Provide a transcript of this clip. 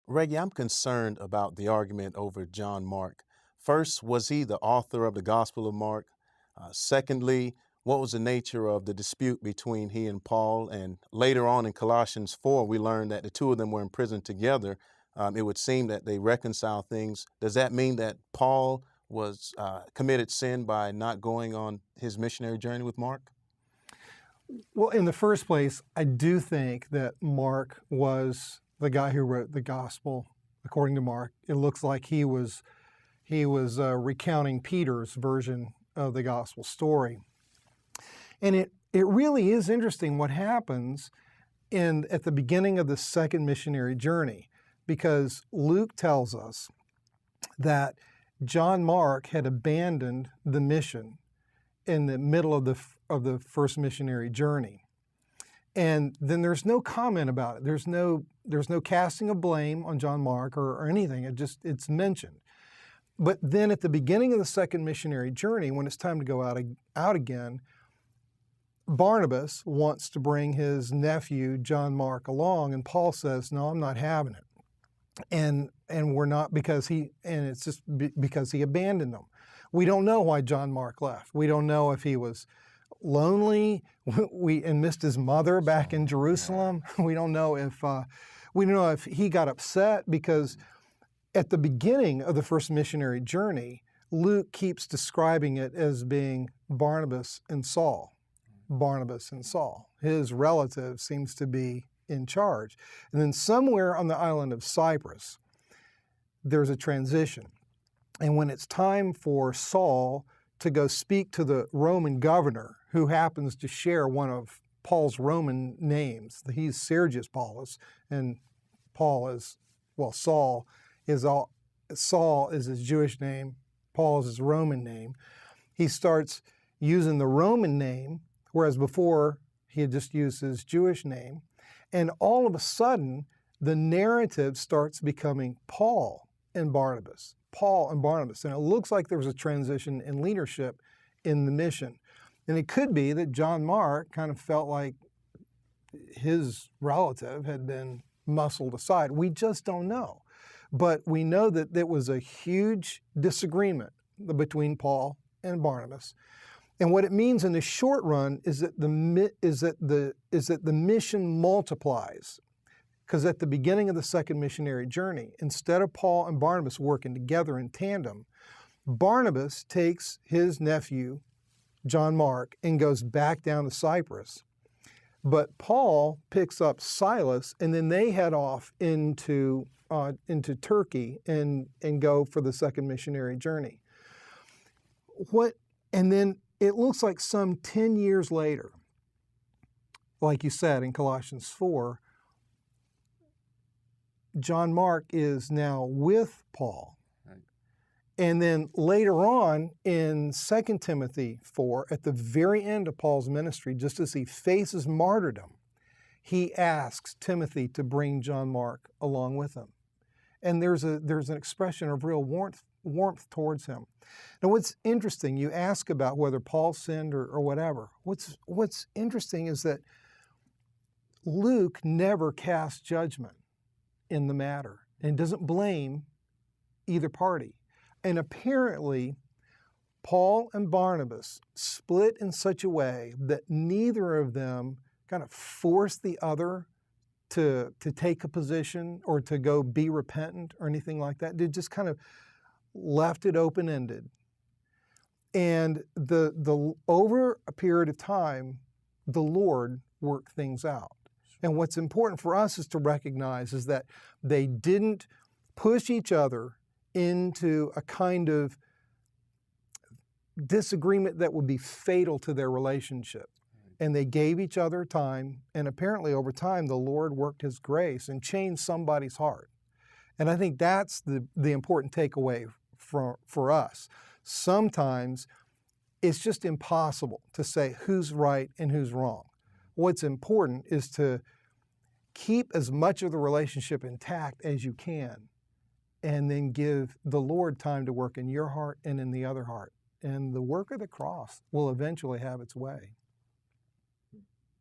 Reggie, I'm concerned about the argument over John Mark. First, was he the author of the Gospel of Mark? Secondly, what was the nature of the dispute between he and Paul? And later on in Colossians 4, we learned that the two of them were in prison together. It would seem that they reconcile things. Does that mean that Paul was committed sin by not going on his missionary journey with Mark? Well, in the first place, I do think that Mark was the guy who wrote the gospel according to Mark. It looks like he was recounting Peter's version of the gospel story. And it really is interesting what happens at the beginning of the second missionary journey, because Luke tells us that John Mark had abandoned the mission in the middle of the first missionary journey. And then there's no comment about it. There's no casting of blame on John Mark or anything. It's mentioned. But then at the beginning of the second missionary journey, when it's time to go out again, Barnabas wants to bring his nephew John Mark along, and Paul says, "No, I'm not having it." And we're not, because it's just because he abandoned them. We don't know why John Mark left. We don't know if he was lonely and missed his mother back in Jerusalem. We don't know if he got upset, because at the beginning of the first missionary journey, Luke keeps describing it as being Barnabas and Saul. Barnabas and Saul. His relative seems to be in charge. And then somewhere on the island of Cyprus, there's a transition. And when it's time for Saul to go speak to the Roman governor, who happens to share one of Paul's Roman names, he's Sergius Paulus, and Saul is his Jewish name, Paul is his Roman name. He starts using the Roman name, whereas before he had just used his Jewish name. And all of a sudden, the narrative starts becoming Paul and Barnabas. Paul and Barnabas. And it looks like there was a transition in leadership in the mission. And it could be that John Mark kind of felt like his relative had been muscled aside. We just don't know. But we know that there was a huge disagreement between Paul and Barnabas. And what it means in the short run is that the mission multiplies. Because at the beginning of the second missionary journey, instead of Paul and Barnabas working together in tandem, Barnabas takes his nephew, John Mark, and goes back down to Cyprus. But Paul picks up Silas, and then they head off into Turkey and go for the second missionary journey. And then it looks like some 10 years later, like you said in Colossians 4, John Mark is now with Paul. Right. And then later on in 2 Timothy 4, at the very end of Paul's ministry, just as he faces martyrdom, he asks Timothy to bring John Mark along with him. And there's an expression of real warmth towards him. Now, what's interesting, you ask about whether Paul sinned or whatever. What's interesting is that Luke never casts judgment in the matter and doesn't blame either party. And apparently, Paul and Barnabas split in such a way that neither of them kind of forced the other to take a position or to go be repentant or anything like that. They just kind of left it open-ended. And over a period of time, the Lord worked things out. And what's important for us is to recognize is that they didn't push each other into a kind of disagreement that would be fatal to their relationship. And they gave each other time, and apparently over time the Lord worked His grace and changed somebody's heart. And I think that's the important takeaway for us. Sometimes it's just impossible to say who's right and who's wrong. What's important is to keep as much of the relationship intact as you can, and then give the Lord time to work in your heart and in the other heart. And the work of the cross will eventually have its way.